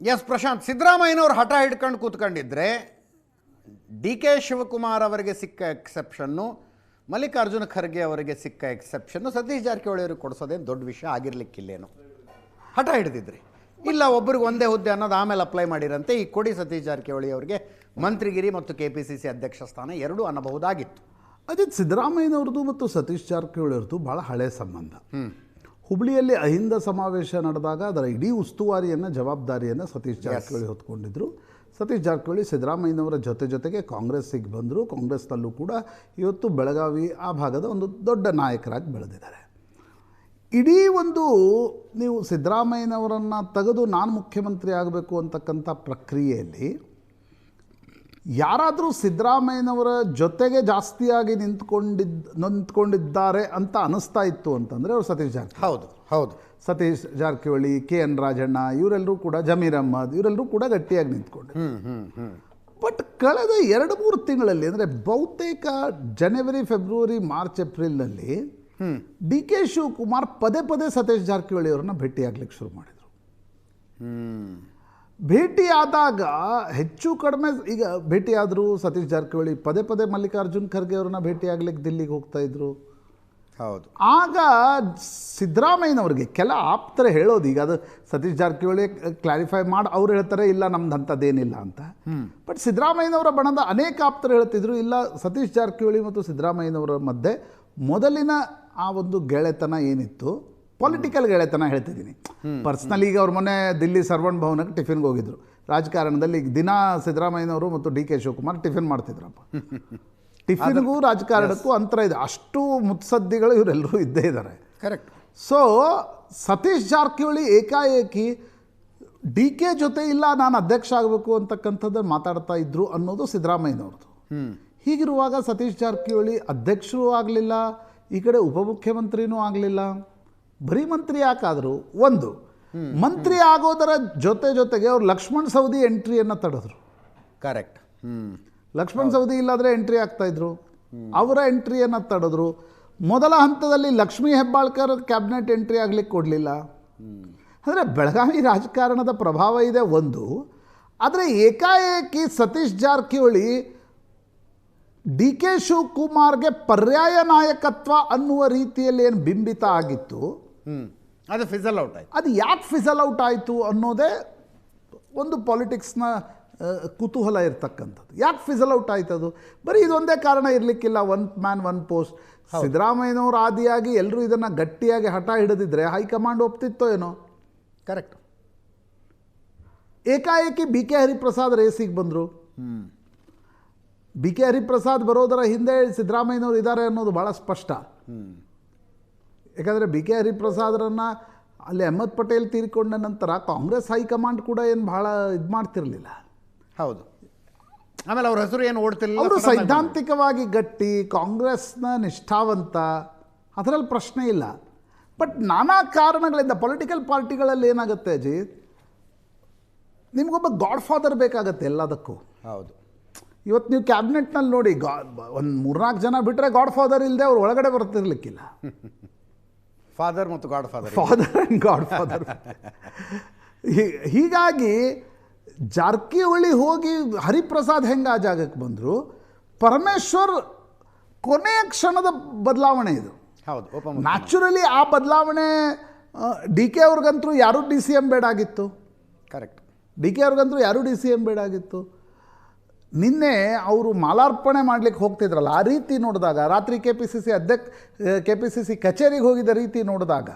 S Prashant, ಸಿದ್ದರಾಮಯ್ಯನವರು ಹಠ ಹಿಡ್ಕೊಂಡು ಕೂತ್ಕೊಂಡಿದ್ರೆ ಡಿ ಕೆ ಶಿವಕುಮಾರ್ ಅವರಿಗೆ ಸಿಕ್ಕ ಎಕ್ಸೆಪ್ಷನ್ನು, ಮಲ್ಲಿಕಾರ್ಜುನ ಖರ್ಗೆ ಅವರಿಗೆ ಸಿಕ್ಕ ಎಕ್ಸೆಪ್ಷನ್ನು ಸತೀಶ್ ಜಾರಕಿಹೊಳಿ ಅವರಿಗೆ ಕೊಡಿಸೋದೇನು ದೊಡ್ಡ ವಿಷಯ ಆಗಿರಲಿಕ್ಕಿಲ್ಲೇನು. ಹಠ ಹಿಡಿದಿದ್ರಿ, ಇಲ್ಲ ಒಬ್ಬರಿಗೆ ಒಂದೇ ಹುದ್ದೆ ಅನ್ನೋದು ಆಮೇಲೆ ಅಪ್ಲೈ ಮಾಡಿರಂತೆ, ಈ ಕೊಡಿ ಸತೀಶ್ ಜಾರಕಿಹೊಳಿ ಅವರಿಗೆ ಮಂತ್ರಿಗಿರಿ ಮತ್ತು KPCC ಅಧ್ಯಕ್ಷ ಸ್ಥಾನ ಎರಡೂ ಅನ್ನಬಹುದಾಗಿತ್ತು. ಅದೇ ಸಿದ್ದರಾಮಯ್ಯನವ್ರದ್ದು ಮತ್ತು ಸತೀಶ್ ಜಾರಕಿಹೊಳಿ ಅವ್ರದ್ದು ಭಾಳ ಹಳೆಯ ಸಂಬಂಧ. ಹುಬ್ಳಿಯಲ್ಲಿ ಅಹಿಂದ ಸಮಾವೇಶ ನಡೆದಾಗ ಅದರ ಇಡೀ ಉಸ್ತುವಾರಿಯನ್ನು, ಜವಾಬ್ದಾರಿಯನ್ನು ಸತೀಶ್ ಜಾರಕಿಹೊಳಿ ಹೊತ್ಕೊಂಡಿದ್ದರು. ಸತೀಶ್ ಜಾರಕಿಹೊಳಿ ಸಿದ್ದರಾಮಯ್ಯನವರ ಜೊತೆಗೆ ಕಾಂಗ್ರೆಸ್ಸಿಗೆ ಬಂದರು. ಕಾಂಗ್ರೆಸ್ನಲ್ಲೂ ಕೂಡ ಇವತ್ತು ಬೆಳಗಾವಿ ಆ ಭಾಗದ ಒಂದು ದೊಡ್ಡ ನಾಯಕರಾಗಿ ಬೆಳೆದಿದ್ದಾರೆ. ಇಡೀ ಒಂದು ನೀವು ಸಿದ್ದರಾಮಯ್ಯನವರನ್ನು ತೆಗೆದು ನಾನು ಮುಖ್ಯಮಂತ್ರಿ ಆಗಬೇಕು ಅಂತಕ್ಕಂಥ ಪ್ರಕ್ರಿಯೆಯಲ್ಲಿ ಯಾರಾದರೂ ಸಿದ್ದರಾಮಯ್ಯನವರ ಜೊತೆಗೆ ಜಾಸ್ತಿಯಾಗಿ ನಿಂತ್ಕೊಂಡಿದ್ದಾರೆ ಅಂತ ಅನಿಸ್ತಾ ಇತ್ತು ಅಂತಂದರೆ ಅವರು ಸತೀಶ್ ಜಾರಕಿಹೊಳಿ. ಹೌದು, ಸತೀಶ್ ಜಾರಕಿಹೊಳಿ, KN ರಾಜಣ್ಣ, ಇವರೆಲ್ಲರೂ ಕೂಡ, ಜಮೀರ್ ಅಹ್ಮದ್ ಇವರೆಲ್ಲರೂ ಕೂಡ ಗಟ್ಟಿಯಾಗಿ ನಿಂತ್ಕೊಂಡಿದ್ದಾರೆ. ಬಟ್ ಕಳೆದ 2-3 ತಿಂಗಳಲ್ಲಿ ಅಂದರೆ ಬಹುತೇಕ ಜನವರಿ, ಫೆಬ್ರವರಿ, ಮಾರ್ಚ್, ಏಪ್ರಿಲ್ನಲ್ಲಿ ಡಿ ಕೆ ಶಿವಕುಮಾರ್ ಪದೇ ಸತೀಶ್ ಜಾರಕಿಹೊಳಿ ಅವರನ್ನ ಭೇಟಿಯಾಗಲಿಕ್ಕೆ ಶುರು ಮಾಡಿದರು. ಭೇಟಿಯಾದಾಗ ಹೆಚ್ಚು ಕಡಿಮೆ ಈಗ ಭೇಟಿಯಾದರು ಸತೀಶ್ ಜಾರಕಿಹೊಳಿ, ಪದೇ ಮಲ್ಲಿಕಾರ್ಜುನ್ ಖರ್ಗೆ ಅವ್ರನ್ನ ಭೇಟಿಯಾಗ್ಲಿಕ್ಕೆ ದಿಲ್ಲಿಗೆ ಹೋಗ್ತಾ ಇದ್ರು. ಹೌದು. ಆಗ ಸಿದ್ದರಾಮಯ್ಯನವ್ರಿಗೆ ಕೆಲ ಆಪ್ತರೆ ಹೇಳೋದು, ಈಗ ಅದು ಸತೀಶ್ ಜಾರಕಿಹೊಳಿ ಕ್ಲಾರಿಫೈ ಮಾಡಿ ಅವ್ರು ಹೇಳ್ತಾರೆ ಇಲ್ಲ ನಮ್ದು ಅಂಥದ್ದೇನಿಲ್ಲ ಅಂತ. ಬಟ್ ಸಿದ್ದರಾಮಯ್ಯನವರ ಬಣದ ಅನೇಕ ಆಪ್ತರು ಹೇಳ್ತಿದ್ರು ಇಲ್ಲ, ಸತೀಶ್ ಜಾರಕಿಹೊಳಿ ಮತ್ತು ಸಿದ್ದರಾಮಯ್ಯನವರ ಮಧ್ಯೆ ಮೊದಲಿನ ಆ ಒಂದು ಗೆಳೆತನ ಏನಿತ್ತು, ಪೊಲಿಟಿಕಲ್ ಗೆಳೆತನ ಹೇಳ್ತಿದ್ದೀನಿ. ಪರ್ಸ್ನಲಿ ಈಗ ಅವ್ರ ಮೊನ್ನೆ ದಿಲ್ಲಿ ಸರ್ವಣ್ ಭವನಕ್ಕೆ ಟಿಫಿನ್ಗೆ ಹೋಗಿದ್ರು. ರಾಜಕಾರಣದಲ್ಲಿ ದಿನ ಸಿದ್ದರಾಮಯ್ಯನವರು ಮತ್ತು ಡಿ ಕೆ ಶಿವಕುಮಾರ್ ಟಿಫಿನ್ ಮಾಡ್ತಿದ್ರಪ್ಪ. ಟಿಫಿನ್ಗೂ ರಾಜಕಾರಣಕ್ಕೂ ಅಂತರ ಇದೆ, ಅಷ್ಟು ಮುತ್ಸದ್ದಿಗಳು ಇವರೆಲ್ಲರೂ ಇದ್ದೇ ಇದ್ದಾರೆ. ಕರೆಕ್ಟ್. ಸೊ ಸತೀಶ್ ಜಾರಕಿಹೊಳಿ ಏಕಾಏಕಿ ಡಿ ಕೆ ಜೊತೆ ಇಲ್ಲ ನಾನು ಅಧ್ಯಕ್ಷ ಆಗಬೇಕು ಅಂತಕ್ಕಂಥದ್ದನ್ನು ಮಾತಾಡ್ತಾ ಇದ್ರು ಅನ್ನೋದು ಸಿದ್ದರಾಮಯ್ಯನವ್ರದ್ದು. ಹೀಗಿರುವಾಗ ಸತೀಶ್ ಜಾರಕಿಹೊಳಿ ಅಧ್ಯಕ್ಷರೂ ಆಗಲಿಲ್ಲ, ಈ ಕಡೆ ಉಪಮುಖ್ಯಮಂತ್ರಿನೂ ಆಗಲಿಲ್ಲ. ಬರೀ ಮಂತ್ರಿ ಯಾಕಾದರೂ ಒಂದು ಮಂತ್ರಿ ಆಗೋದರ ಜೊತೆಗೆ ಅವ್ರು ಲಕ್ಷ್ಮಣ್ ಸವದಿ ಎಂಟ್ರಿಯನ್ನು ತಡೆದ್ರು. ಕರೆಕ್ಟ್. ಲಕ್ಷ್ಮಣ್ ಸವದಿ ಇಲ್ಲಾದರೆ ಎಂಟ್ರಿ ಆಗ್ತಾಯಿದ್ರು, ಅವರ ಎಂಟ್ರಿಯನ್ನು ತಡೆದ್ರು. ಮೊದಲ ಹಂತದಲ್ಲಿ ಲಕ್ಷ್ಮೀ ಹೆಬ್ಬಾಳ್ಕರ್ ಕ್ಯಾಬಿನೆಟ್ ಎಂಟ್ರಿ ಆಗಲಿಕ್ಕೆ ಕೊಡಲಿಲ್ಲ. ಅಂದರೆ ಬೆಳಗಾವಿ ರಾಜಕಾರಣದ ಪ್ರಭಾವ ಇದೆ ಒಂದು. ಆದರೆ ಏಕಾಏಕಿ ಸತೀಶ್ ಜಾರಕಿಹೊಳಿ ಡಿ ಕೆ ಶಿವಕುಮಾರ್ಗೆ ಪರ್ಯಾಯ ನಾಯಕತ್ವ ಅನ್ನುವ ರೀತಿಯಲ್ಲಿ ಏನು ಬಿಂಬಿತ ಆಗಿತ್ತು, ಅದು ಫಿಸಲ್ ಔಟ್ ಆಯಿತು. ಅದು ಯಾಕೆ ಫಿಸಲ್ ಔಟ್ ಆಯಿತು ಅನ್ನೋದೇ ಒಂದು ಪಾಲಿಟಿಕ್ಸ್ನ ಕುತೂಹಲ ಇರ್ತಕ್ಕಂಥದ್ದು. ಯಾಕೆ ಫಿಸಲ್ ಔಟ್ ಆಯ್ತು? ಅದು ಬರೀ ಇದೊಂದೇ ಕಾರಣ ಇರಲಿಕ್ಕಿಲ್ಲ. One man one post. ಸಿದ್ದರಾಮಯ್ಯನವರು ಆದಿಯಾಗಿ ಎಲ್ಲರೂ ಇದನ್ನು ಗಟ್ಟಿಯಾಗಿ ಹಠ ಹಿಡಿದಿದ್ರೆ ಹೈಕಮಾಂಡ್ ಒಪ್ತಿತ್ತೋ ಏನೋ. ಕರೆಕ್ಟ್. ಏಕಾಏಕಿ BK ಹರಿಪ್ರಸಾದ್ ರೇಸಿಗೆ ಬಂದರು. BK ಹರಿಪ್ರಸಾದ್ ಬರೋದರ ಹಿಂದೆ ಸಿದ್ದರಾಮಯ್ಯನವರು ಇದ್ದಾರೆ ಅನ್ನೋದು ಭಾಳ ಸ್ಪಷ್ಟ. ಯಾಕಂದರೆ BK ಹರಿಪ್ರಸಾದ್ರನ್ನು ಅಲ್ಲಿ ಅಹ್ಮದ್ ಪಟೇಲ್ ತೀರಿಕೊಂಡ ನಂತರ ಕಾಂಗ್ರೆಸ್ ಹೈಕಮಾಂಡ್ ಕೂಡ ಏನು ಭಾಳ ಇದು ಮಾಡ್ತಿರಲಿಲ್ಲ. ಹೌದು. ಆಮೇಲೆ ಅವ್ರ ಹೆಸರು ಏನು ಓಡ್ತಿಲ್ಲ. ಅವರು ಸೈದ್ಧಾಂತಿಕವಾಗಿ ಗಟ್ಟಿ, ಕಾಂಗ್ರೆಸ್ನ ನಿಷ್ಠಾವಂತ, ಅದರಲ್ಲಿ ಪ್ರಶ್ನೆ ಇಲ್ಲ. ಬಟ್ ನಾನಾ ಕಾರಣಗಳಿಂದ ಪೊಲಿಟಿಕಲ್ ಪಾರ್ಟಿಗಳಲ್ಲಿ ಏನಾಗುತ್ತೆ ಅಜಿತ್, ನಿಮಗೊಬ್ಬ ಗಾಡ್ ಫಾದರ್ ಬೇಕಾಗತ್ತೆ ಎಲ್ಲದಕ್ಕೂ. ಹೌದು. ಇವತ್ತು ನೀವು ಕ್ಯಾಬಿನೆಟ್ನಲ್ಲಿ ನೋಡಿ, ಒಂದು 3-4 ಜನ ಬಿಟ್ಟರೆ ಗಾಡ್ ಫಾದರ್ ಇಲ್ಲದೆ ಅವ್ರು ಒಳಗಡೆ ಬರ್ತಿರ್ಲಿಕ್ಕಿಲ್ಲ. ಫಾದರ್ ಮತ್ತು god father, father and god father. ಹೀಗಾಗಿ ಜಾರಕಿಹೊಳಿ ಹೋಗಿ ಹರಿಪ್ರಸಾದ್ ಹೆಂಗೆ ಆ ಜಾಗಕ್ಕೆ ಬಂದರು, ಪರಮೇಶ್ವರ್ ಕೊನೆಯ ಕ್ಷಣದ ಬದಲಾವಣೆ ಇದು. ಹೌದು. ನ್ಯಾಚುರಲಿ ಆ ಬದಲಾವಣೆ DK ಅವ್ರಿಗಂತೂ ಯಾರೂ DCM ಬೇಡಾಗಿತ್ತು. ಕರೆಕ್ಟ್. DK ಅವ್ರಿಗಂತೂ ಯಾರೂ DCM ಬೇಡಾಗಿತ್ತು. ನಿನ್ನೆ ಅವರು ಮಾಲಾರ್ಪಣೆ ಮಾಡ್ಲಿಕ್ಕೆ ಹೋಗ್ತಿದ್ರಲ್ಲ, ಆ ರೀತಿ ನೋಡಿದಾಗ, ರಾತ್ರಿ KPCC ಕಚೇರಿಗೆ ಹೋಗಿದ್ದ ರೀತಿ ನೋಡಿದಾಗ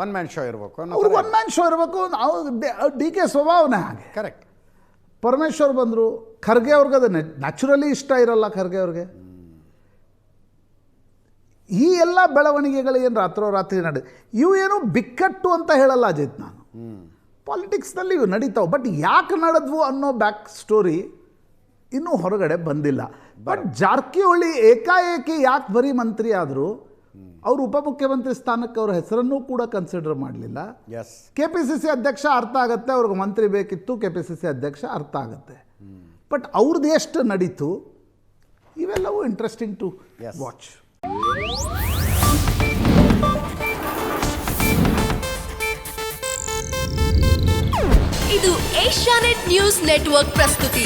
ಒನ್ ಮ್ಯಾನ್ ಶೋ ಇರಬೇಕು, ಅವ್ರು ಒನ್ ಮ್ಯಾನ್ ಶೋ ಇರಬೇಕು. DK ಸ್ವಭಾವನೆ ಹಾಗೆ. ಕರೆಕ್ಟ್. ಪರಮೇಶ್ವರ್ ಬಂದರು, ಖರ್ಗೆ ಅವ್ರಿಗೆ ಅದು ನ್ಯಾಚುರಲಿ ಇಷ್ಟ ಇರಲ್ಲ. ಖರ್ಗೆ ಅವ್ರಿಗೆ ಈ ಎಲ್ಲ ಬೆಳವಣಿಗೆಗಳು ಏನು ರಾತ್ರೋರಾತ್ರಿ ಇವು ಏನು ಬಿಕ್ಕಟ್ಟು ಅಂತ ಹೇಳಲ್ಲ ಅಜಿತ್ ನಾನು. ಪಾಲಿಟಿಕ್ಸ್ನಲ್ಲಿ ಇವು ನಡೀತಾವೆ. ಬಟ್ ಯಾಕೆ ನಡೆದ್ವು ಅನ್ನೋ ಬ್ಯಾಕ್ ಸ್ಟೋರಿ ಇನ್ನೂ ಹೊರಗಡೆ ಬಂದಿಲ್ಲ. ಬಟ್ ಜಾರಕಿಹೊಳಿ ಏಕಾಏಕಿ ಯಾಕೆ ಬರೀ ಮಂತ್ರಿ ಆದರು, ಅವರು ಉಪಮುಖ್ಯಮಂತ್ರಿ ಸ್ಥಾನಕ್ಕೆ ಅವ್ರ ಹೆಸರನ್ನೂ ಕೂಡ ಕನ್ಸಿಡರ್ ಮಾಡಲಿಲ್ಲ. KPCC ಅಧ್ಯಕ್ಷ ಅರ್ಥ ಆಗುತ್ತೆ, ಅವ್ರಿಗೆ ಮಂತ್ರಿ ಬೇಕಿತ್ತು, KPCC ಅಧ್ಯಕ್ಷ ಅರ್ಥ ಆಗುತ್ತೆ. ಬಟ್ ಅವ್ರದ್ದು ಎಷ್ಟು ನಡೀತು, ಇವೆಲ್ಲವೂ ಇಂಟ್ರೆಸ್ಟಿಂಗ್ ಟು ವಾಚ್. ಇದು ಏಷ್ಯಾನೆಟ್ ನ್ಯೂಸ್ ನೆಟ್ವರ್ಕ್ ಪ್ರಸ್ತುತಿ.